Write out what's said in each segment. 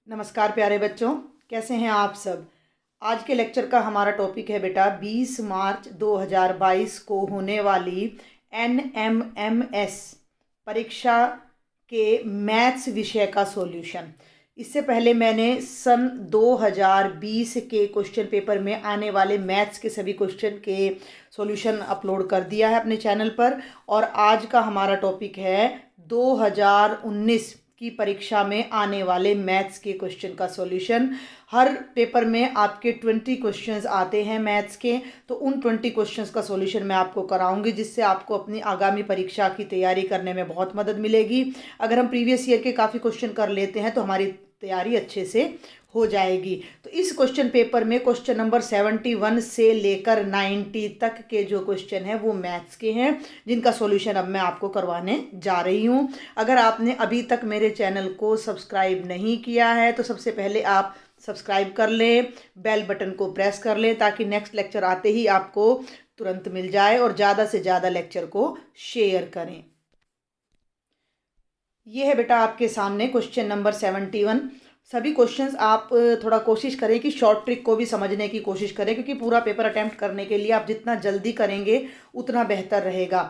नमस्कार प्यारे बच्चों, कैसे हैं आप सब। आज के लेक्चर का हमारा टॉपिक है बेटा 20 मार्च 2022 को होने वाली NMMS परीक्षा के मैथ्स विषय का सॉल्यूशन। इससे पहले मैंने सन 2020 के क्वेश्चन पेपर में आने वाले मैथ्स के सभी क्वेश्चन के सॉल्यूशन अपलोड कर दिया है अपने चैनल पर, और आज का हमारा टॉपिक है 2019 की परीक्षा में आने वाले मैथ्स के क्वेश्चन का सॉल्यूशन। हर पेपर में आपके 20 क्वेश्चंस आते हैं मैथ्स के, तो उन 20 क्वेश्चंस का सॉल्यूशन मैं आपको कराऊंगी, जिससे आपको अपनी आगामी परीक्षा की तैयारी करने में बहुत मदद मिलेगी। अगर हम प्रीवियस ईयर के काफ़ी क्वेश्चन कर लेते हैं तो हमारी तैयारी अच्छे से हो जाएगी। तो इस क्वेश्चन पेपर में क्वेश्चन नंबर 71 से लेकर 90 तक के जो क्वेश्चन हैं वो मैथ्स के हैं, जिनका सॉल्यूशन अब मैं आपको करवाने जा रही हूं। अगर आपने अभी तक मेरे चैनल को सब्सक्राइब नहीं किया है तो सबसे पहले आप सब्सक्राइब कर लें, बेल बटन को प्रेस कर लें, ताकि नेक्स्ट लेक्चर आते ही आपको तुरंत मिल जाए, और ज़्यादा से ज़्यादा लेक्चर को शेयर करें। ये है बेटा आपके सामने क्वेश्चन नंबर 71। सभी क्वेश्चंस आप थोड़ा कोशिश करें कि शॉर्ट ट्रिक को भी समझने की कोशिश करें, क्योंकि पूरा पेपर अटेम्प्ट करने के लिए आप जितना जल्दी करेंगे उतना बेहतर रहेगा।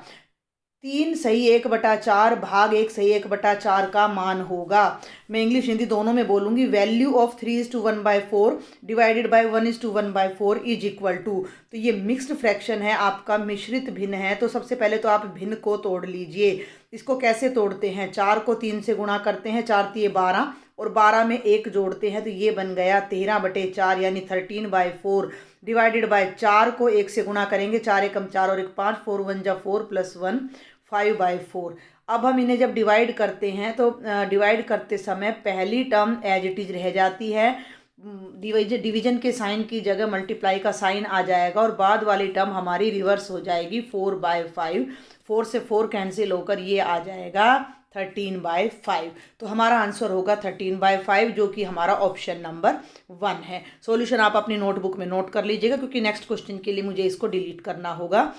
3 सही 1/4 भाग 1 सही 1/4 का मान होगा। मैं इंग्लिश हिंदी दोनों में बोलूँगी। Value of 3:1/4 divided by 1:1/4 is equal to. तो ये मिक्स्ड फ्रैक्शन है, आपका मिश्रित भिन्न है। तो सबसे पहले तो आप भिन्न को तोड़ लीजिए। इसको कैसे तोड़ते हैं? 4 को 3 से गुणा करते हैं, 4 3 12, और 12 में 1 जोड़ते हैं तो ये बन गया 13/4 यानी 13/4 डिवाइडेड बाय 4 को 1 से गुणा करेंगे, 4 एकम 4 और 1 5, 4 1 जा 4 प्लस 1 5/4। अब हम इन्हें जब डिवाइड करते हैं तो डिवाइड करते समय पहली टर्म एज इट इज रह जाती है, डिवीजन के साइन की जगह मल्टीप्लाई का साइन आ जाएगा, और बाद वाली टर्म हमारी रिवर्स हो जाएगी 4/5। 4 से 4 कैंसिल होकर ये आ जाएगा 13/5। तो हमारा आंसर होगा 13/5, जो कि हमारा ऑप्शन नंबर 1 है। सॉल्यूशन आप अपनी नोटबुक में नोट कर लीजिएगा, क्योंकि नेक्स्ट क्वेश्चन के लिए मुझे इसको डिलीट करना होगा।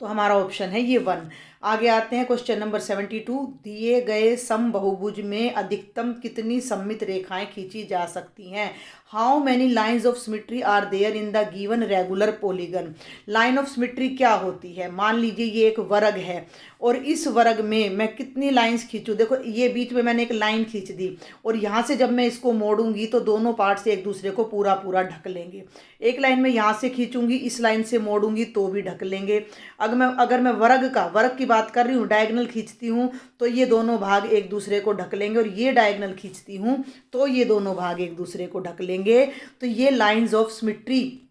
तो हमारा ऑप्शन है ये 1। आगे आते हैं क्वेश्चन नंबर 72। दिए गए समबहुभुज में अधिकतम कितनी सममित रेखाएं खींची जा सकती हैं? How many lines of symmetry are there in the given regular polygon. Line of symmetry क्या होती है? मान लीजिए ये एक वर्ग है, और इस वर्ग में मैं कितनी लाइन्स खींचूं? देखो ये बीच में मैंने एक लाइन खींच दी, और यहाँ से जब मैं इसको मोड़ूंगी तो दोनों पार्ट से एक दूसरे को पूरा पूरा ढक लेंगे। एक लाइन में यहाँ से खींचूंगी, इस लाइन से मोड़ूंगी तो भी ढक लेंगे। अगर मैं वर्ग की बात कर रही हूँ, डायगोनल खींचती हूँ तो ये दोनों भाग एक दूसरे को ढक लेंगे, और ये डायगोनल खींचती हूँ तो ये दोनों भाग एक दूसरे को ढक लेंगे। तो ये लाइंस ऑफ सिमेट्री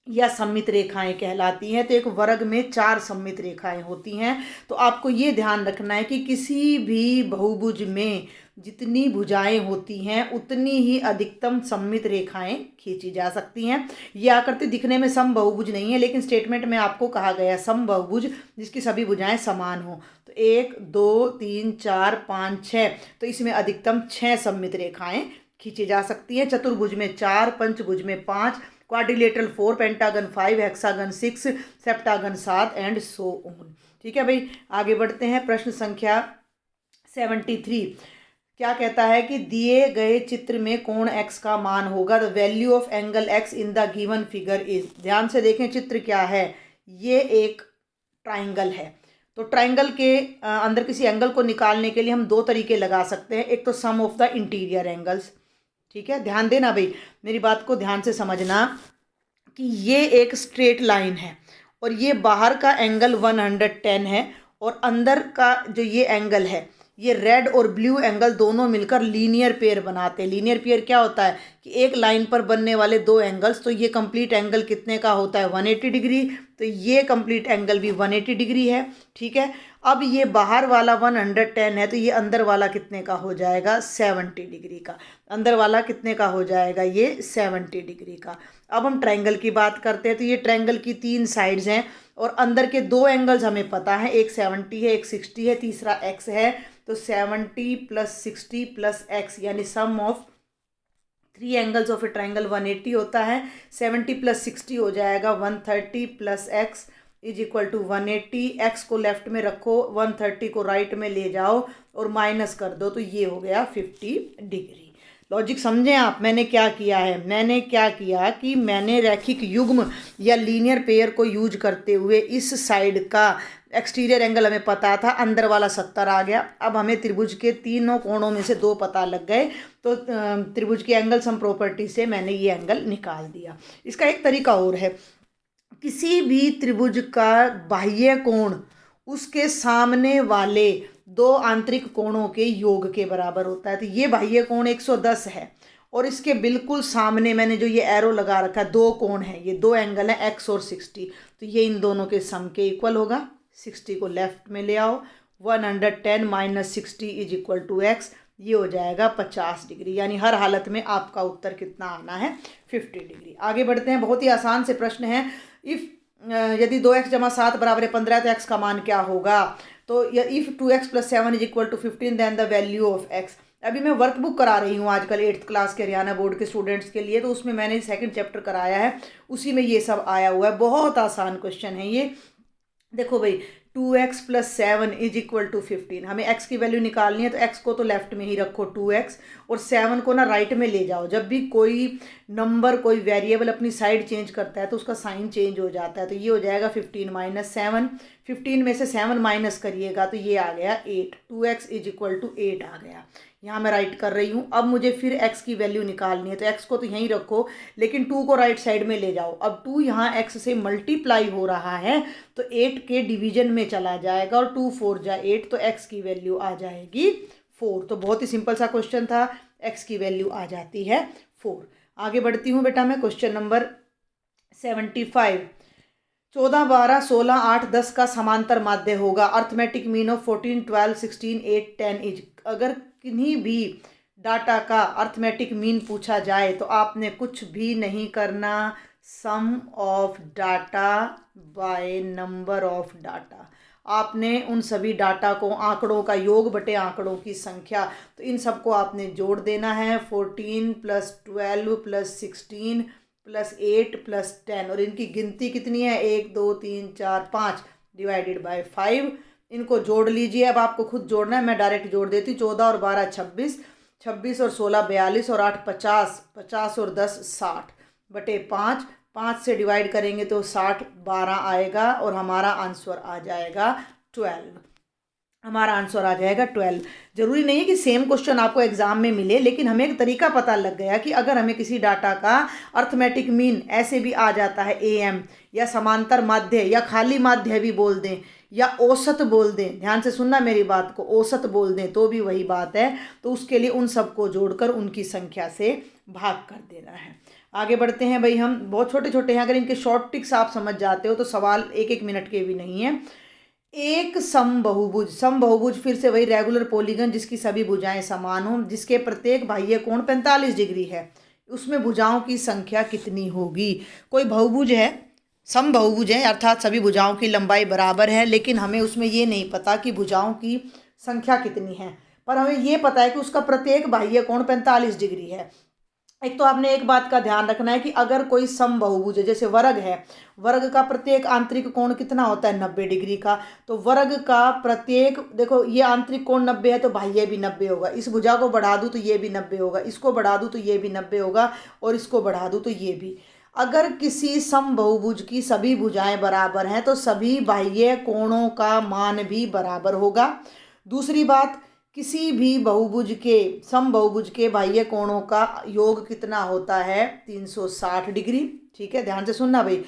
या सममित रेखाएं कहलाती हैं। तो एक वर्ग में 4 सममित रेखाएं होती हैं। तो आपको ये ध्यान रखना है कि किसी भी बहुभुज में जितनी भुजाएं होती हैं उतनी ही अधिकतम सममित रेखाएं खींची जा सकती हैं। ये आकृति दिखने में समबहुभुज नहीं है, लेकिन स्टेटमेंट में आपको कहा गया समबहुभुज जिसकी सभी भुजाएं समान हो। तो 1 2 3 4 5 6, तो इसमें अधिकतम 6 सममित रेखाएं खींची जा सकती हैं। चतुर्भुज में 4, पंचभुज में 5, quadrilateral 4, pentagon 5, hexagon 6, septagon 7 and so on. ठीक है भाई, आगे बढ़ते हैं। प्रश्न संख्या 73 क्या कहता है कि दिए गए चित्र में कोण x का मान होगा। The value of angle x in the given figure is. ध्यान से देखें चित्र क्या है। ये एक ट्राइंगल है। तो ट्राइंगल के अंदर किसी एंगल को निकालने के लिए हम 2 तरीके लगा सकते हैं। एक तो सम ऑफ द इंटीरियर एंगल्स। ठीक है, ध्यान देना भाई, मेरी बात को ध्यान से समझना कि ये एक स्ट्रेट लाइन है, और ये बाहर का एंगल 110 है, और अंदर का जो ये एंगल है, ये रेड और ब्लू एंगल दोनों मिलकर लीनियर पेयर बनाते हैं। लीनियर पेयर क्या होता है कि एक लाइन पर बनने वाले 2 एंगल्स। तो ये कंप्लीट एंगल कितने का होता है? 180 डिग्री। तो ये कंप्लीट एंगल भी 180 डिग्री है। ठीक है, अब ये बाहर वाला 110 है, तो ये अंदर वाला कितने का हो जाएगा? 70 डिग्री का। अंदर वाला कितने का हो जाएगा? ये 70 डिग्री का। अब हम ट्रायंगल की बात करते हैं। तो ये ट्रायंगल की 3 साइड्स हैं, और अंदर के 2 एंगल्स हमें पता है, एक 70 है, एक 60 है, तीसरा x है। तो 70 + 60 + x यानी sum of 3 angles of a triangle 180 होता है। 70 + 60 हो जाएगा 130 + x is equal to 180। x को लेफ्ट में रखो, 130 को राइट में ले जाओ और माइनस कर दो, तो ये हो गया 50 डिग्री। लॉजिक समझें आप। मैंने क्या किया है, मैंने क्या किया कि मैंने रैखिक युग्म या लीनियर पेयर को यूज करते हुए इस साइड का एक्सटीरियर एंगल हमें पता था, अंदर वाला 70 आ गया। अब हमें त्रिभुज के तीनों कोणों में से 2 पता लग गए, तो त्रिभुज की एंगल सम प्रॉपर्टी से मैंने ये एंगल निकाल दिया। इसका एक तरीका और है, किसी भी त्रिभुज का बाह्य कोण उसके सामने वाले 2 आंतरिक कोणों के योग के बराबर होता है। तो ये बाह्य कोण 110 है और इसके बिल्कुल सामने मैंने जो ये एरो लगा रखा है 2 कोण है, ये 2 एंगल है x और 60, तो ये इन दोनों के सम के इक्वल होगा। 60 को लेफ्ट में ले आओ, 110 minus 60 is equal to x, ये हो जाएगा 50 डिग्री। यानी हर हालत में आपका उत्तर कितना आना है, 50 डिग्री। आगे बढ़ते हैं, बहुत ही आसान से प्रश्न है। इफ़ यदि 2x जमा 7 बराबर है 15 तो x का मान क्या होगा। तो if 2x plus 7 is equal to 15 then the value of x। अभी मैं वर्कबुक करा रही हूँ आजकल 8th क्लास के हरियाणा बोर्ड के स्टूडेंट्स के लिए, तो उसमें मैंने 2nd चैप्टर कराया है, उसी में ये सब आया हुआ है। बहुत आसान क्वेश्चन है ये। देखो भाई, 2x plus 7 is equal to 15, हमें x की वैल्यू निकालनी है, तो x को तो लेफ्ट में ही रखो 2x, और 7 को ना राइट में ले जाओ। जब भी कोई नंबर, कोई वेरिएबल अपनी साइड चेंज करता है तो उसका साइन चेंज हो जाता है। तो ये हो जाएगा 15 माइनस 7, 15 में से 7 माइनस करिएगा तो ये आ गया 8, 2x इज इक्वल टू 8 आ गया। यहाँ मैं राइट कर रही हूँ। अब मुझे फिर x की वैल्यू निकालनी है, तो x को तो यहीं रखो, लेकिन 2 को राइट साइड में ले जाओ। अब 2 यहाँ x से मल्टीप्लाई हो रहा है तो 8 के डिवीजन में चला जाएगा, और 2 4 जा 8, तो x की वैल्यू आ जाएगी 4। तो बहुत ही सिंपल सा क्वेश्चन था, x की वैल्यू आ जाती है 4। आगे बढ़ती हूँ बेटा मैं, क्वेश्चन नंबर 75। 14, 12, 16, 8, 10 का समांतर माध्य होगा। Arithmetic mean of 14, 12, 16, 8, 10 is. अगर किन्हीं भी डाटा का अर्थमेटिक मीन पूछा जाए तो आपने कुछ भी नहीं करना, sum of data by number of data. आपने उन सभी डाटा को, आंकड़ों का योग बटे आंकड़ों की संख्या, तो इन सबको आपने जोड़ देना है। 14 प्लस 12 प्लस 16 प्लस 8 प्लस 10, और इनकी गिनती कितनी है, 1 2 3 4 5 डिवाइडेड बाय 5। इनको जोड़ लीजिए। अब आपको खुद जोड़ना है, मैं डायरेक्ट जोड़ देती हूँ। 14 और 12 26, 26 और 16 42, और 8 50, 50 और 10 60 बटे 5। 5 से डिवाइड करेंगे तो 60 12 आएगा, और हमारा आंसर आ जाएगा 12। हमारा आंसर आ जाएगा 12। जरूरी नहीं है कि सेम क्वेश्चन आपको एग्जाम में मिले, लेकिन हमें एक तरीका पता लग गया कि अगर हमें किसी डाटा का अर्थमेटिक मीन ऐसे भी आ जाता है AM, या समांतर माध्य, या खाली माध्य भी बोल दें, या औसत बोल दें, ध्यान से सुनना मेरी बात को, औसत बोल दें तो भी वही बात है। तो उसके लिए उन सबको जोड़कर उनकी संख्या से भाग कर देना है। आगे बढ़ते हैं भाई, हम बहुत छोटे छोटे हैं, अगर इनके शॉर्ट ट्रिक्स आप समझ जाते हो तो सवाल 1-1 मिनट के भी नहीं है। एक समबहुभुज, समबहुभुज फिर से वही रेगुलर पॉलीगन जिसकी सभी भुजाएं समान हों, जिसके प्रत्येक बाह्य कोण 45 डिग्री है, उसमें भुजाओं की संख्या कितनी होगी। कोई बहुभुज है, समबहुभुज है, अर्थात सभी भुजाओं की लंबाई बराबर है, लेकिन हमें उसमें ये नहीं पता कि भुजाओं की संख्या कितनी है, पर हमें ये पता है कि उसका प्रत्येक बाह्य कोण 45 डिग्री है। एक तो आपने एक बात का ध्यान रखना है कि अगर कोई समबहुभुज है, जैसे वर्ग है, वर्ग का प्रत्येक आंतरिक कोण कितना होता है, 90 डिग्री का। तो वर्ग का प्रत्येक, देखो ये आंतरिक कोण 90 है तो बाह्य भी 90 होगा। इस भुजा को बढ़ा दूँ तो ये भी 90 होगा, इसको बढ़ा दूँ तो ये भी 90 होगा, और इसको बढ़ा दूँ तो ये भी। अगर किसी समबहुभुज की सभी भुजाएं बराबर हैं तो सभी बाह्य कोणों का मान भी बराबर होगा। दूसरी बात, किसी भी बहुभुज के, समबहुभुज के बाह्य कोणों का योग कितना होता है, 360 डिग्री। ठीक है, ध्यान से सुनना भाई।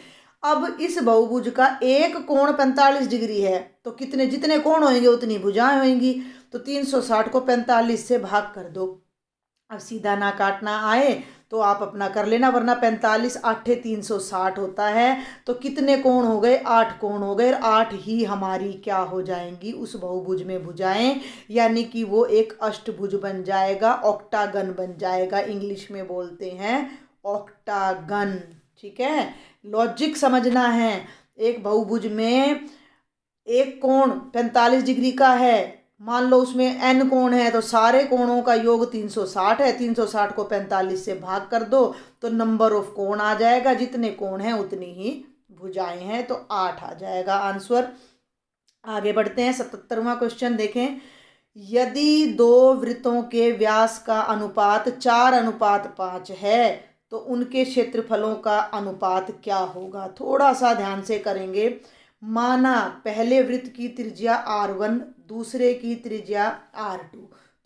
अब इस बहुभुज का एक कोण 45 डिग्री है, तो कितने, जितने कोण होंगे उतनी भुजाएं होंगी। तो 360 को 45 से भाग कर दो। अब सीधा ना काटना आए तो आप अपना कर लेना, वरना 45 8 360 होता है। तो कितने कोण हो गए, 8 कोण हो गए, और 8 ही हमारी क्या हो जाएंगी, उस बहुभुज में भुजाएं, यानी कि वो एक अष्टभुज बन जाएगा, ऑक्टागन बन जाएगा। इंग्लिश में बोलते हैं ऑक्टागन। ठीक है, लॉजिक समझना है। एक बहुभुज में एक कोण 45 डिग्री का है, मान लो उसमें n कोण है, तो सारे कोणों का योग 360 है। 360 को 45 से भाग कर दो तो नंबर ऑफ कोण आ जाएगा, जितने कोण हैं उतनी ही भुजाएं हैं, तो 8 आ जाएगा आंसर। आगे बढ़ते हैं, 77वां क्वेश्चन देखें। यदि दो वृत्तों के व्यास का अनुपात 4:5 है तो उनके क्षेत्रफलों का अनुपात क्या होगा। थोड़ा सा ध्यान से करेंगे। माना पहले वृत्त की त्रिज्या r1, दूसरे की त्रिज्या r2,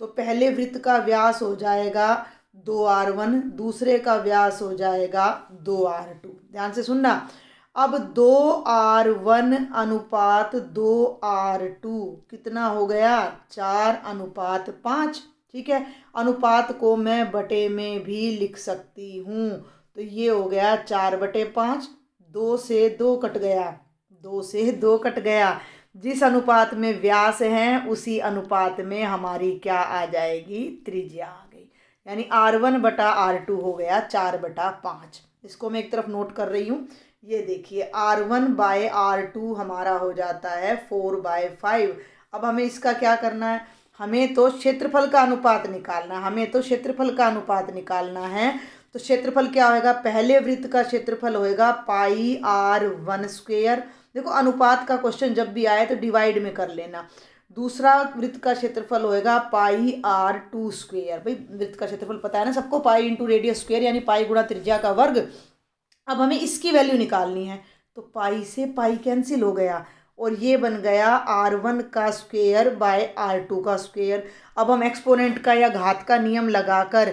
तो पहले वृत्त का व्यास हो जाएगा 2r1, दूसरे का व्यास हो जाएगा 2r2। ध्यान से सुनना। अब 2r1 अनुपात 2r2 कितना हो गया, 4:5। ठीक है, अनुपात को मैं बटे में भी लिख सकती हूँ, तो ये हो गया 4/5। 2 से 2 कट गया, 2 से 2 कट गया। जिस अनुपात में व्यास है उसी अनुपात में हमारी क्या आ जाएगी, त्रिज्या आ गई। यानी r1/r2 हो गया 4/5। इसको मैं एक तरफ नोट कर रही हूँ। ये देखिए r1/r2 हमारा हो जाता है 4/5। अब हमें इसका क्या करना है, हमें तो क्षेत्रफल का अनुपात निकालना है, तो क्षेत्रफल क्या होएगा, पहले वृत्त का क्षेत्रफल होएगा πr1²। देखो अनुपात का क्वेश्चन जब भी आए तो डिवाइड में कर लेना। दूसरा वृत्त का क्षेत्रफल होएगा πr2²। भाई वृत्त का क्षेत्रफल पता है ना सबको, पाई इंटू रेडियस स्क्वायर यानी पाई गुणा त्रिज्या का वर्ग। अब हमें इसकी वैल्यू निकालनी है, तो पाई से पाई कैंसिल हो गया और ये बन गया r1 का स्क्वायर बाय r2 का स्क्वायर। अब हम एक्सपोनेंट का या घात का नियम लगाकर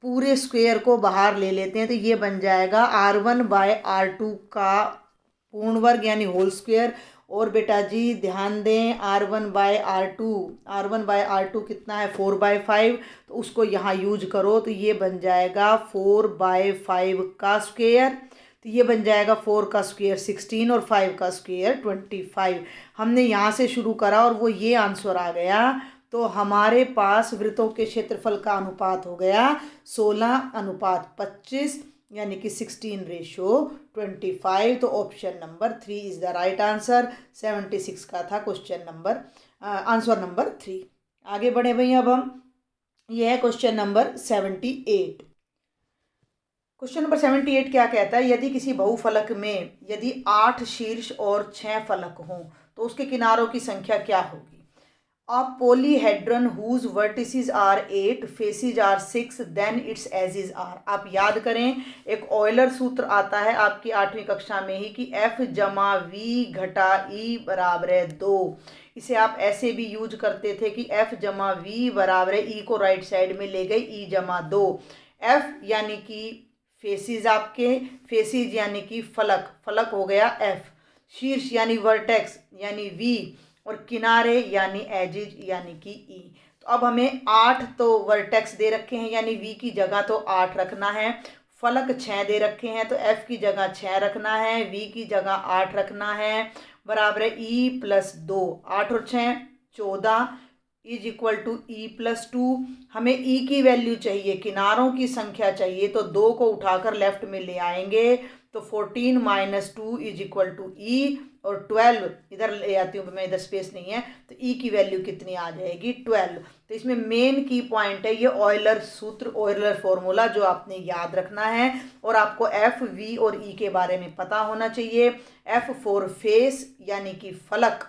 पूरे स्क्वायर को बाहर ले लेते हैं, तो ये बन जाएगा r1/r2 का पूर्ण वर्ग यानी होल स्क्वायर। और बेटा जी ध्यान दें, r1/r2 कितना है, 4/5, तो उसको यहाँ यूज करो तो ये बन जाएगा 4/5 का स्क्वायर। तो ये बन जाएगा 4 का स्क्वायर 16 और 5 का स्क्वायर 25। हमने यहाँ से शुरू करा और वो ये आंसर आ गया। तो हमारे पास वृत्तों के क्षेत्रफल का अनुपात हो गया 16:25 यानी कि 16:25। तो option number 3 is the right answer. 76 का था क्वेश्चन नंबर, आंसर नंबर 3। आगे बढ़े भाई, अब हम, यह है क्वेश्चन नंबर 78। क्वेश्चन नंबर 78 क्या कहता है, यदि किसी बहुफलक में यदि 8 शीर्ष और 6 फलक हों तो उसके किनारों की संख्या क्या होगी। A polyhedron whose vertices are 8, faces are 6, then its edges are। आप याद करें, एक ऑयलर सूत्र आता है आपकी 8वीं कक्षा में ही कि F जमा V घटा E बराबर है 2। इसे आप ऐसे भी यूज करते थे कि F जमा V बराबर है, E को राइट साइड में ले गई, E जमा 2। F यानी कि फेसिस, आपके फेसिस यानी कि फलक, फलक हो गया F। शीर्ष यानी वर्टेक्स यानी V, और किनारे यानी एजिज यानी कि ई। तो अब हमें 8 तो वर्टेक्स दे रखे हैं यानी वी की जगह तो 8 रखना है, फलक 6 दे रखे हैं तो एफ की जगह 6 रखना है, वी की जगह 8 रखना है, बराबर है ई प्लस 2। 8 और 6 14 is equal to E plus 2। हमें ई की वैल्यू चाहिए, किनारों की संख्या चाहिए, तो 2 को उठाकर लेफ्ट में ले आएंगे तो 14 माइनस 2 इज इक्वल टू ई, और 12 इधर ले आती हूँ मैं, इधर स्पेस नहीं है, तो ई की वैल्यू कितनी आ जाएगी 12। तो इसमें मेन की पॉइंट है ये ऑयलर सूत्र, ऑयलर फॉर्मूला जो आपने याद रखना है, और आपको एफ वी और ई के बारे में पता होना चाहिए। एफ फॉर फेस यानी कि फलक,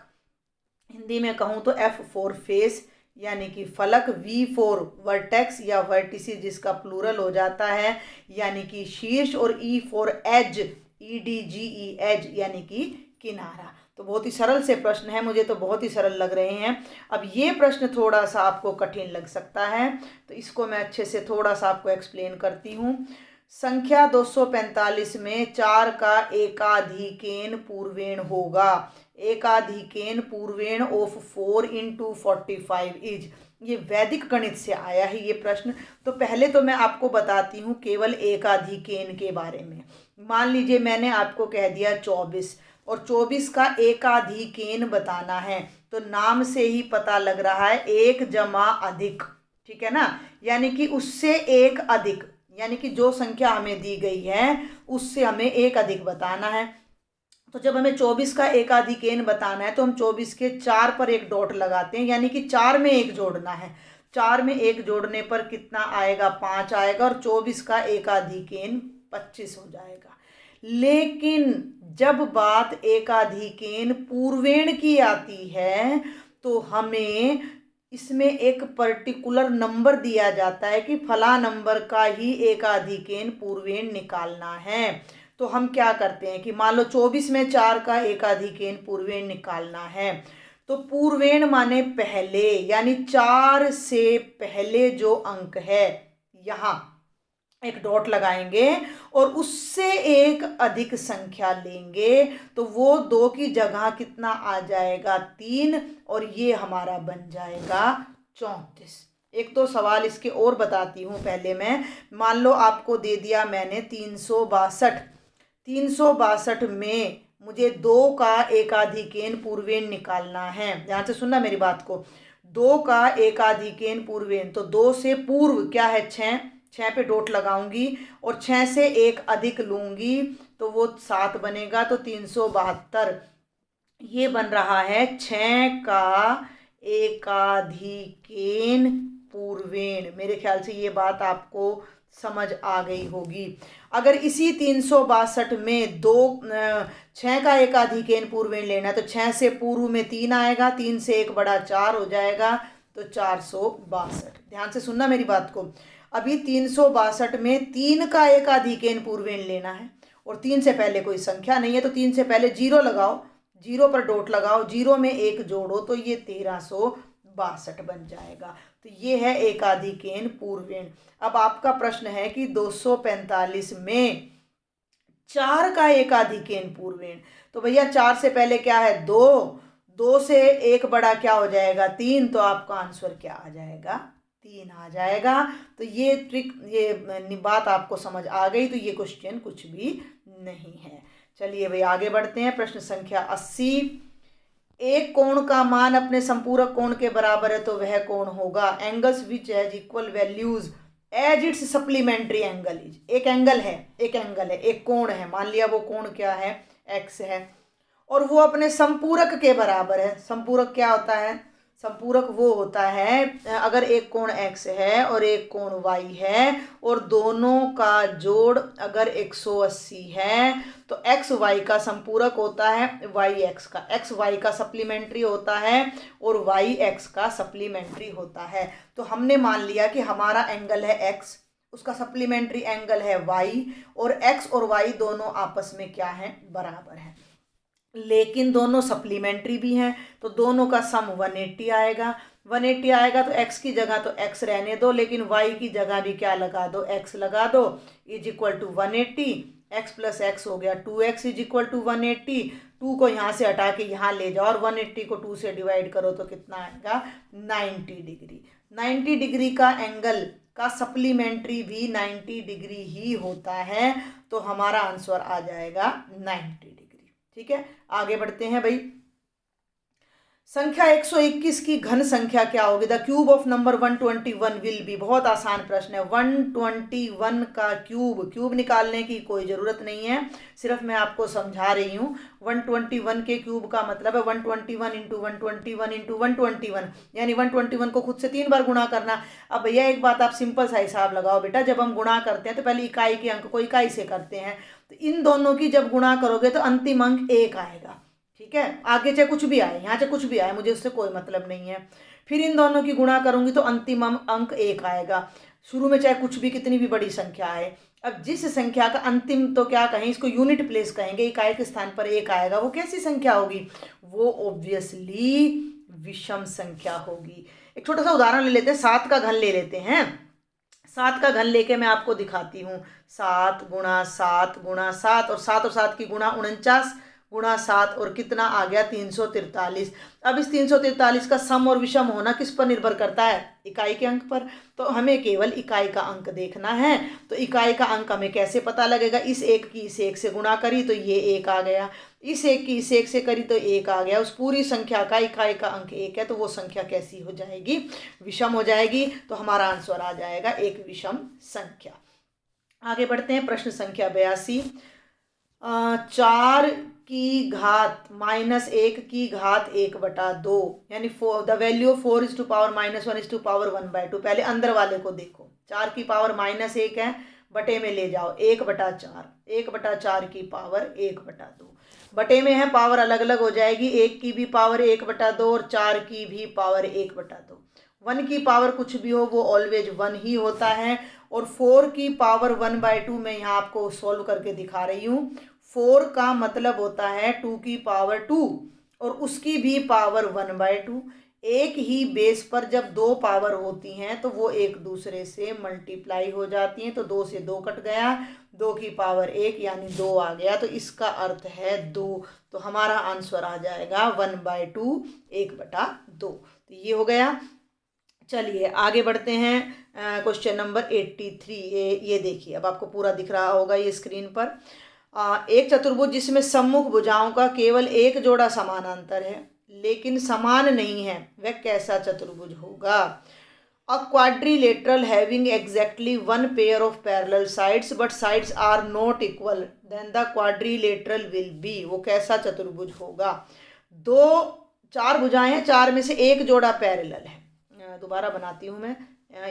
हिंदी में कहूँ तो एफ फॉर फेस यानी कि फलक, वी फॉर वर्टेक्स या वर्टिसिस जिसका प्लूरल हो जाता है यानी कि शीर्ष, और E for edge, E D G E edge यानी कि किनारा। तो बहुत ही सरल से प्रश्न है, मुझे तो बहुत ही सरल लग रहे हैं। अब ये प्रश्न थोड़ा सा आपको कठिन लग सकता है, तो इसको मैं अच्छे से थोड़ा सा आपको एक्सप्लेन करती हूँ। संख्या 245 में 4 का एकाधिकेन पूर्वेण होगा। एकाधिकेन पूर्वेण ऑफ 4 इंटू 45 इज, ये वैदिक गणित से आया है ये प्रश्न। तो पहले तो मैं आपको बताती हूँ केवल एकाधिकेन के बारे में। मान लीजिए मैंने आपको कह दिया 24, और 24 का एकाधिकेन बताना है, तो नाम से ही पता लग रहा है एक जमा अधिक, ठीक है ना, यानी कि उससे एक अधिक, यानी कि जो संख्या हमें दी गई है उससे हमें एक अधिक बताना है। तो जब हमें 24 का एकाधिकेन बताना है तो हम 24 के 4 पर एक डॉट लगाते हैं, यानी कि 4 में 1 जोड़ना है। 4 में 1 जोड़ने पर कितना आएगा, 5 आएगा, और 24 का एकाधिकेन 25 हो जाएगा। लेकिन जब बात एकाधिकेन पूर्वेण की आती है तो हमें इसमें एक पर्टिकुलर नंबर दिया जाता है कि फला नंबर का ही एकाधिकेन पूर्वेण निकालना है। तो हम क्या करते हैं कि मान लो 24 में 4 का एकाधिकेन पूर्वेण निकालना है, तो पूर्वेण माने पहले, यानी 4 से पहले जो अंक है यहाँ एक डॉट लगाएंगे और उससे एक अधिक संख्या लेंगे, तो वो 2 की जगह कितना आ जाएगा 3, और ये हमारा बन जाएगा 34। एक तो सवाल इसके और बताती हूँ पहले मैं। मान लो आपको दे दिया मैंने 362, 362 में मुझे 2 का एकाधिकेन पूर्वेण निकालना है। ध्यान से सुनना मेरी बात को। 2 का एकाधिकेन पूर्वेण, तो 2 से पूर्व क्या है 6, 6 पे डॉट लगाऊंगी और 6 से एक अधिक लूंगी तो वो 7 बनेगा, तो 372 ये बन रहा है 6 का एकाधिकेन पूर्वेण। मेरे ख्याल से ये बात आपको समझ आ गई होगी। अगर इसी 362 में 6 का एकाधिकेन पूर्वेण लेना, तो 6 से पूर्व में 3 आएगा, 3 से 1 बड़ा 4 हो जाएगा, तो 462। ध्यान से सुनना मेरी बात को। अभी 362 में 3 का एकाधिकेन पूर्वेण लेना है और 3 से पहले कोई संख्या नहीं है, तो 3 से पहले 0 लगाओ, 0 पर डॉट लगाओ, 0 में 1 जोड़ो, तो ये 1362 बन जाएगा। तो ये है एकाधिकेन पूर्वेण। अब आपका प्रश्न है कि 245 में 4 का एकाधिकेन पूर्वेण, तो भैया 4 से पहले क्या है 2, 2 से 1 बड़ा क्या हो जाएगा 3, तो आपका आंसर क्या आ जाएगा 3 आ जाएगा। तो ये ट्रिक, ये बात आपको समझ आ गई, तो ये क्वेश्चन कुछ भी नहीं है। चलिए भाई आगे बढ़ते हैं। प्रश्न संख्या 80। एक कोण का मान अपने संपूरक कोण के बराबर है तो वह कोण होगा। Angles which has equal values as its supplementary angle is. एक एंगल है, एक कोण है, मान लिया वो कोण क्या है x है, और वो अपने संपूरक के बराबर है। संपूरक क्या होता है? संपूरक वो होता है अगर एक कोण x है और एक कोण y है और दोनों का जोड़ अगर 180 है, तो x y का संपूरक होता है y x का, x y का सप्लीमेंट्री होता है और y x का सप्लीमेंट्री होता है। तो हमने मान लिया कि हमारा एंगल है x, उसका सप्लीमेंट्री एंगल है y, और x और y दोनों आपस में क्या है बराबर है, लेकिन दोनों सप्लीमेंट्री भी हैं, तो दोनों का सम 180 आएगा। 180 आएगा तो x की जगह तो x रहने दो, लेकिन y की जगह भी क्या लगा दो, x लगा दो, is equal to 180, x plus x हो गया 2x इज इक्वल टू 180। 2 को यहाँ से हटा के यहाँ ले जाओ और 180 को 2 से डिवाइड करो तो कितना आएगा 90 डिग्री। 90 डिग्री का एंगल का सप्लीमेंट्री भी 90 डिग्री ही होता है, तो हमारा आंसर आ जाएगा 90 डिग्री। ठीक है, आगे बढ़ते हैं भाई। संख्या 121 की घन संख्या क्या होगी? The cube of number 121 will be. बहुत आसान प्रश्न है। 121 का क्यूब निकालने की कोई ज़रूरत नहीं है, सिर्फ मैं आपको समझा रही हूँ। 121 के क्यूब का मतलब है 121 इंटू 121 इंटू 121, यानी 121 को खुद से 3 बार गुणा करना। अब भैया एक बात आप सिंपल सा हिसाब लगाओ बेटा, जब हम गुणा करते हैं तो पहले इकाई के अंक को इकाई से करते हैं, तो इन दोनों की जब गुणा करोगे तो अंतिम अंक 1 आएगा। ठीक है, आगे चाहे कुछ भी आए, यहाँ से कुछ भी आए, मुझे उससे कोई मतलब नहीं है। फिर इन दोनों की गुणा करूंगी तो अंतिम अंक 1 आएगा। शुरू में चाहे कुछ भी, कितनी भी बड़ी संख्या आए। अब जिस संख्या का अंतिम तो क्या कहें, इसको यूनिट प्लेस कहेंगे, इकाई के स्थान पर 1 आएगा, वो कैसी संख्या होगी? वो ऑब्वियसली विषम संख्या होगी। एक छोटा सा उदाहरण ले लेते हैं, 7 का घन ले लेते हैं। 7 का घन लेके मैं आपको दिखाती हूँ। 7 गुणा 7 गुणा 7 और 7 की गुणा 49 गुणा 7 और कितना आ गया 343। अब इस 343 का सम और विषम होना किस पर निर्भर करता है? इकाई के अंक पर। तो हमें केवल इकाई का अंक देखना है। तो इकाई का अंक हमें कैसे पता लगेगा? इस 1 की इस 1 से गुणा करी तो ये 1 आ गया, इस 1 की इस 1 से करी तो 1 आ गया। उस पूरी संख्या का इकाई का अंक 1 है, तो वो संख्या कैसी हो जाएगी? विषम हो जाएगी। तो हमारा आंसर आ जाएगा एक विषम संख्या। आगे बढ़ते हैं। प्रश्न संख्या 82। 4 की घात -1 की घात 1/2, यानी the value of 4 is to power -1 is to power 1/2। पहले अंदर वाले को देखो। 4 की पावर -1 है, बटे में ले जाओ 1/4, 1/4 की पावर 1/2। बटे में है, पावर अलग अलग हो जाएगी, 1 की भी पावर 1/2 और 4 की भी पावर 1/2। 1 की पावर कुछ भी हो वो ऑलवेज 1 ही होता है। और 4 की पावर 1/2 मैं यहाँ आपको सॉल्व करके दिखा रही हूँ। 4 का मतलब होता है 2 की पावर 2 और उसकी भी पावर 1/2। एक ही बेस पर जब दो पावर होती हैं तो वो एक दूसरे से मल्टीप्लाई हो जाती हैं। तो 2 से 2 कट गया, 2 की पावर 1 यानी 2 आ गया, तो इसका अर्थ है 2। तो हमारा आंसर आ जाएगा 1/2, 1/2। तो ये हो गया। चलिए आगे बढ़ते हैं। Question number 83। ये देखिए, अब आपको पूरा दिख रहा होगा ये स्क्रीन पर। एक चतुर्भुज जिसमें सम्मुख भुजाओं का केवल एक जोड़ा समानांतर है लेकिन समान नहीं है, वह कैसा चतुर्भुज होगा? A quadrilateral having exactly one pair of parallel sides but sides are not equal then the quadrilateral will be. वो कैसा चतुर्भुज होगा? चार भुजाएं हैं, चार में से एक जोड़ा पैरेलल है। दोबारा बनाती हूँ मैं।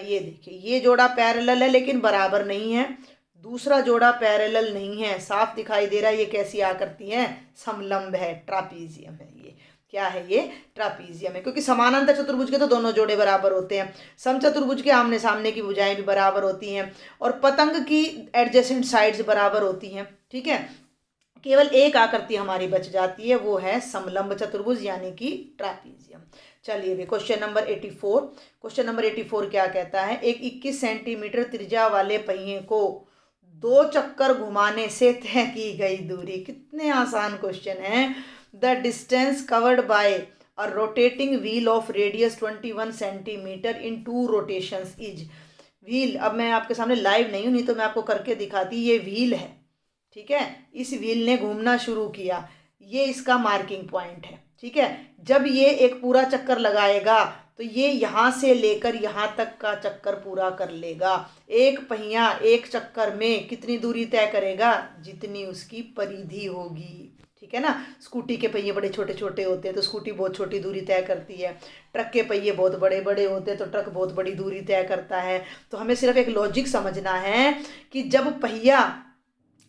ये देखिए, ये जोड़ा पैरेलल है लेकिन बराबर नहीं है। दूसरा जोड़ा पैरेलल नहीं है, साफ दिखाई दे रहा है। ये कैसी आकृति है? समलंब है, ट्रापीजियम है। ये क्या है? ये ट्रापीजियम है, क्योंकि समानांतर चतुर्भुज के तो दोनों जोड़े बराबर होते हैं। समचतुर्भुज के आमने सामने की भुजाएं भी बराबर होती हैं और पतंग की एडजेसेंट साइड्स बराबर होती हैं। ठीक है, केवल एक आकृति हमारी बच जाती है, वो है समलंब चतुर्भुज यानी कि ट्रापीजियम। चलिए भी क्वेश्चन नंबर 84। क्वेश्चन नंबर 84 क्या कहता है? एक 21 सेंटीमीटर त्रिज्या वाले पहिए को 2 चक्कर घुमाने से तय की गई दूरी। कितने आसान क्वेश्चन है। The distance covered by a rotating wheel of radius 21 centimetre in 2 rotations is. Wheel, अब मैं आपके सामने लाइव नहीं हूँ, नहीं तो मैं आपको करके दिखाती। ये व्हील है, ठीक है। इस व्हील ने घूमना शुरू किया, ये इसका मार्किंग पॉइंट है। ठीक है, जब ये एक पूरा चक्कर लगाएगा तो ये यहाँ से लेकर यहाँ तक का चक्कर पूरा कर लेगा। एक पहिया एक चक्कर में कितनी दूरी तय करेगा? जितनी उसकी परिधि होगी। ठीक है ना। स्कूटी के पहिए बड़े छोटे छोटे होते हैं तो स्कूटी बहुत छोटी दूरी तय करती है। ट्रक के पहिए बहुत बड़े बड़े होते हैं तो ट्रक बहुत बड़ी दूरी तय करता है। तो हमें सिर्फ एक लॉजिक समझना है कि जब पहिया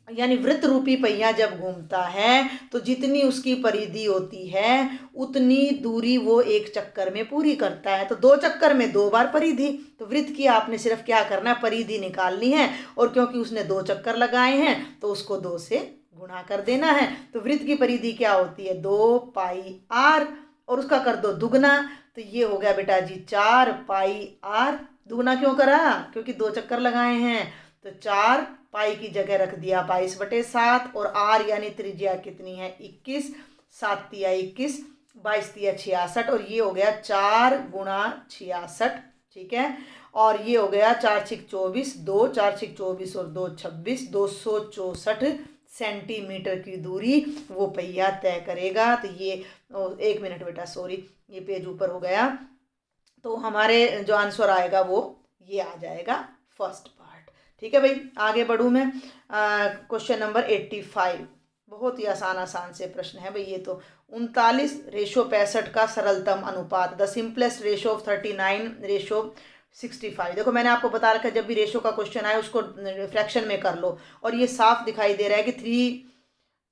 यानी वृत्त रूपी पहिया जब घूमता है तो जितनी उसकी परिधि होती है उतनी दूरी वो एक चक्कर में पूरी करता है। तो 2 चक्कर में 2 बार परिधि। तो वृत्त की आपने सिर्फ क्या करना है? परिधि निकालनी है। और क्योंकि उसने 2 चक्कर लगाए हैं तो उसको 2 से गुणा कर देना है। तो वृत्त की परिधि क्या होती है? 2πr, और उसका कर दो दुगना। तो ये हो गया बेटा जी 4πr। दुगना क्यों करा? क्योंकि 2 चक्कर लगाए हैं। तो 4 पाई की जगह रख दिया 22/7 और r यानी त्रिज्या कितनी है? 21। 7 तिया 21, 22 तिया 66 और ये हो गया 4 × 66। ठीक है, और ये हो गया 4 छिक 24, 2 4 छिक 24 और 2 26, 264 सेंटीमीटर की दूरी वो पहिया तय करेगा। तो ये 1 मिनट बेटा, सॉरी, ये पेज ऊपर हो गया। तो हमारे जो आंसर आएगा वो ये आ जाएगा, फर्स्ट पार्ट। ठीक है भाई, आगे बढ़ूँ मैं। क्वेश्चन नंबर 85, बहुत ही आसान से प्रश्न है भाई ये तो। 39:65 का सरलतम अनुपात, द सिंपलेस्ट रेशो ऑफ 39:65। देखो मैंने आपको बता रखा है जब भी रेशो का क्वेश्चन आए उसको फ्रैक्शन में कर लो। और ये साफ दिखाई दे रहा है कि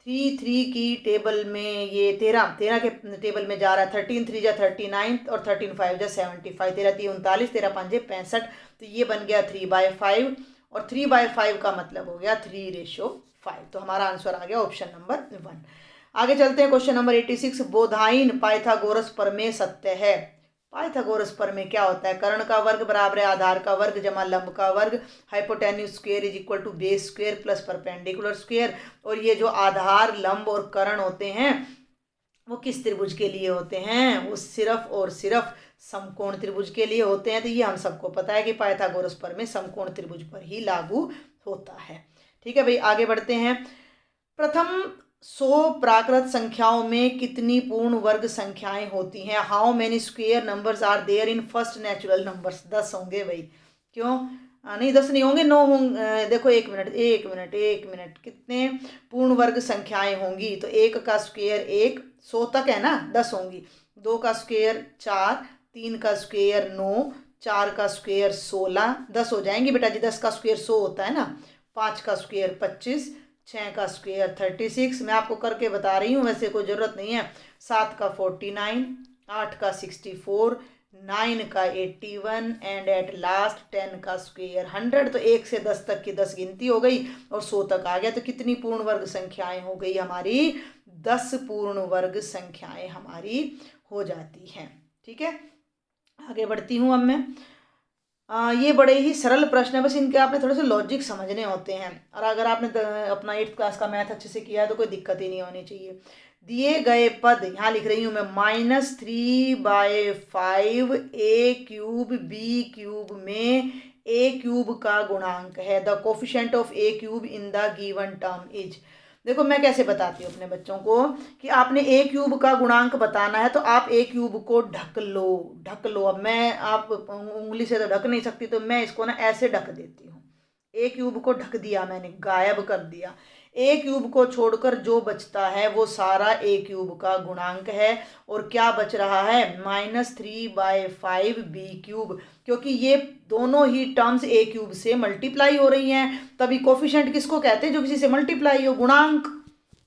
3 की टेबल में ये 13 के टेबल में जा रहा है। 13 3 जा 39 और 13 5 जा 75, 13 3 39, 13 5 65। तो ये बन गया 3/5 और 3/5 का मतलब हो गया 3:5। तो हमारा आंसर आ गया ऑप्शन नंबर 1। आगे चलते हैं क्वेश्चन नंबर 86। बोधायन पाइथागोरस प्रमेय सत्य है। पाइथागोरस प्रमेय क्या होता है? कर्ण का वर्ग बराबर है आधार का वर्ग जमा लंब का वर्ग, hypotenuse square is equal to base square plus perpendicular square. और ये जो आधार, लंब और कर्ण होते हैं वो किस त्रिभुज के लिए होते हैं? वो सिर्फ और सिर्फ समकोण त्रिभुज के लिए होते हैं। तो ये हम सबको पता है कि पाइथागोरस प्रमेय समकोण त्रिभुज पर ही लागू होता है। ठीक है भाई, आगे बढ़ते हैं। प्रथम 100 प्राकृत संख्याओं में कितनी पूर्ण वर्ग संख्याएं होती हैं? How many square numbers are there in first natural numbers? 10 होंगे भाई। क्यों नहीं? 10 नहीं होंगे, 9 होंगे। देखो एक मिनट, कितने पूर्ण वर्ग संख्याएं होंगी? तो 1 का स्क्वायर 1, 100 तक है ना, 10 होंगी। 2 का स्क्वायर 4, 3 का स्क्वायर 9, 4 का स्क्वायर 16, 10 हो जाएंगे बेटा जी। 10 का स्क्वायर 100 होता है ना। 5 का स्क्वायर 25, 6 का स्क्वायर 36। मैं आपको करके बता रही हूँ, वैसे कोई ज़रूरत नहीं है। 7 का 49, 8 का 64, 9 का 81 एंड एट लास्ट 10 का स्क्वायर 100। तो 1 से 10 तक की 10 गिनती हो गई और 100 तक आ गया। तो कितनी पूर्ण वर्ग संख्याएं हो गई हमारी? 10 पूर्ण वर्ग संख्याएं हमारी हो जाती हैं। ठीक है, आगे बढ़ती हूँ अब मैं। ये बड़े ही सरल प्रश्न है, बस इनके आपने थोड़े से लॉजिक समझने होते हैं। और अगर आपने अपना 8th क्लास का मैथ अच्छे से किया है तो कोई दिक्कत ही नहीं होनी चाहिए। दिए गए पद, यहाँ लिख रही हूँ मैं, -3/5 a³ b³ में a³ का गुणांक है। The coefficient of a³ in the given term is. देखो मैं कैसे बताती हूँ अपने बच्चों को कि आपने a³ का गुणांक बताना है तो आप a³ को ढक लो। अब मैं, आप उंगली से तो ढक नहीं सकती, तो मैं इसको ना ऐसे ढक देती हूँ। a³ को ढक दिया मैंने, गायब कर दिया। a³ को छोड़कर जो बचता है वो सारा a³ का गुणांक है। और क्या बच रहा है? -3/5 b³, क्योंकि ये दोनों ही टर्म्स a³ से मल्टीप्लाई हो रही हैं। तभी कोफिशिएंट किसको कहते हैं? जो किसी से मल्टीप्लाई हो। गुणांक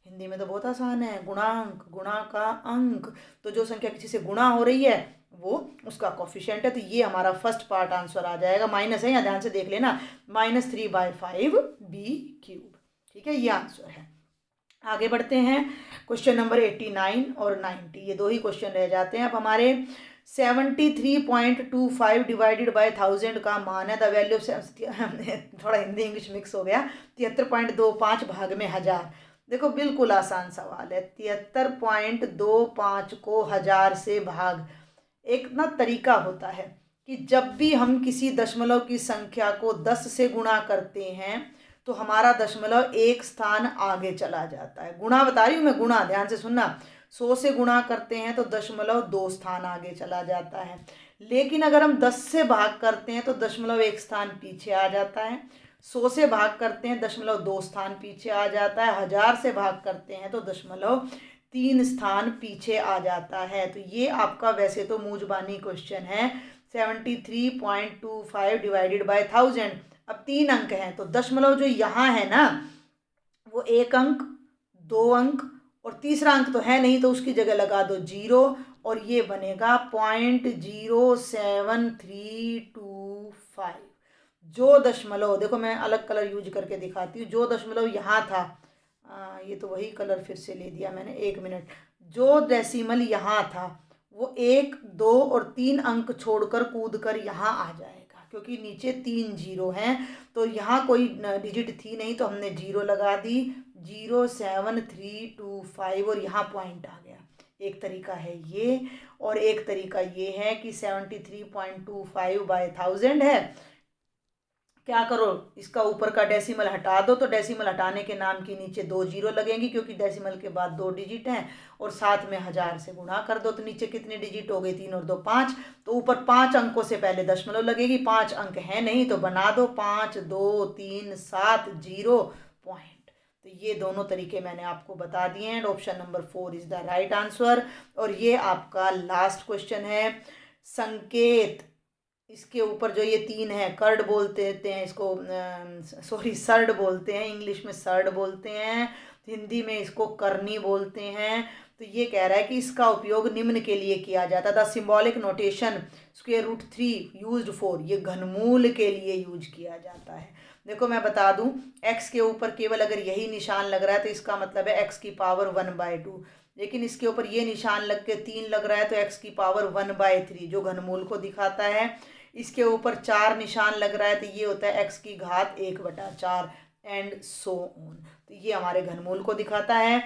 हिंदी में तो बहुत आसान है, गुणांक, गुणा का अंक। तो जो संख्या किसी से गुणा हो रही है वो उसका कोफिशिएंट है। तो ये हमारा फर्स्ट पार्ट आंसर आ जाएगा। माइनस है, यहाँ ध्यान से देख लेना, -3/5 b³। ठीक है, ये आंसर है। आगे बढ़ते हैं, क्वेश्चन नंबर 89 और 90, ये दो ही क्वेश्चन रह जाते हैं अब हमारे। 73.25 डिवाइडेड बाय 1000 का मान है। द वैल्यू ऑफ थोड़ा हिंदी इंग्लिश मिक्स हो गया। 73.25 भाग में 1000। देखो बिल्कुल आसान सवाल है। 73.25 को 1000 से भाग। एक ना तरीका होता है कि जब भी हम किसी दशमलव की संख्या को 10 से गुणा करते हैं तो हमारा दशमलव एक स्थान आगे चला जाता है। गुणा बता रही हूँ मैं, गुणा, ध्यान से सुनना। 100 से गुणा करते हैं तो दशमलव 2 स्थान आगे चला जाता है। लेकिन अगर हम 10 से भाग करते हैं तो दशमलव 1 स्थान पीछे आ जाता है। 100 से भाग करते हैं दशमलव 2 स्थान पीछे आ जाता है। 1000 से भाग करते हैं तो दशमलव 3 स्थान पीछे आ जाता है। तो ये आपका वैसे तो मूजबानी क्वेश्चन है। 73.25 डिवाइडेड बाय 1000। अब 3 अंक हैं तो दशमलव जो यहाँ है ना वो 1 अंक, 2 अंक और तीसरा अंक तो है नहीं, तो उसकी जगह लगा दो 0 और ये बनेगा 0.07325। जो दशमलव, देखो मैं अलग कलर यूज करके दिखाती हूँ। जो दशमलव यहाँ था, ये तो वही कलर फिर से ले दिया मैंने, 1 मिनट। जो डेसिमल यहाँ था वो 1, 2 और 3 अंक छोड़कर कूद कर यहाँ आ जाएगा, क्योंकि नीचे 3 0 हैं। तो यहाँ कोई डिजिट थी नहीं तो हमने 0 लगा दी, 07325 और यहाँ पॉइंट आ गया। एक तरीका है ये, और एक तरीका ये है कि 73.25 बाय 1000 है। क्या करो, इसका ऊपर का डेसिमल हटा दो, तो डेसिमल हटाने के नाम के नीचे 2 0 लगेंगी, क्योंकि डेसिमल के बाद 2 डिजिट हैं। और साथ में 1000 से गुणा कर दो तो नीचे कितने डिजिट हो गए? 3 और 2 5। तो ऊपर 5 अंकों से पहले दशमलव लगेगी। 5 अंक है नहीं तो बना दो 5 2 3 7 0 पॉइंट। तो ये दोनों तरीके मैंने आपको बता दिए हैं। Option number 4 is the right answer. और ये आपका लास्ट क्वेश्चन है। संकेत, इसके ऊपर जो ये 3 है, कर्ड बोलते हैं इसको, सॉरी सर्ड बोलते हैं, इंग्लिश में सर्ड बोलते हैं, हिंदी में इसको करनी बोलते हैं। तो ये कह रहा है कि इसका उपयोग निम्न के लिए किया जाता था। सिंबॉलिक नोटेशन √3 यूज्ड फॉर, ये घनमूल के लिए यूज किया जाता है। देखो मैं बता दूं, x के ऊपर केवल अगर यही निशान लग रहा है तो इसका मतलब है x की पावर 1/2। लेकिन इसके ऊपर ये निशान लग के 3 लग रहा है तो x की पावर 1/3 जो घनमूल को दिखाता है। इसके ऊपर 4 निशान लग रहा है तो ये होता है x की घात 1/4 एंड सो ऑन। तो ये हमारे घनमूल को दिखाता है।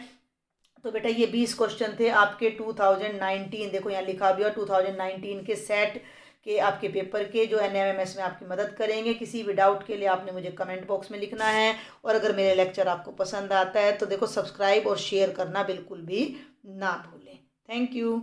तो बेटा ये 20 क्वेश्चन थे आपके 2019, देखो यहाँ लिखा भी है 2019 के सेट के आपके पेपर के, जो NMMS में आपकी मदद करेंगे। किसी भी डाउट के लिए आपने मुझे कमेंट बॉक्स में लिखना है। और अगर मेरे लेक्चर आपको पसंद आता है तो देखो सब्सक्राइब और शेयर करना बिल्कुल भी ना भूलें। Thank you.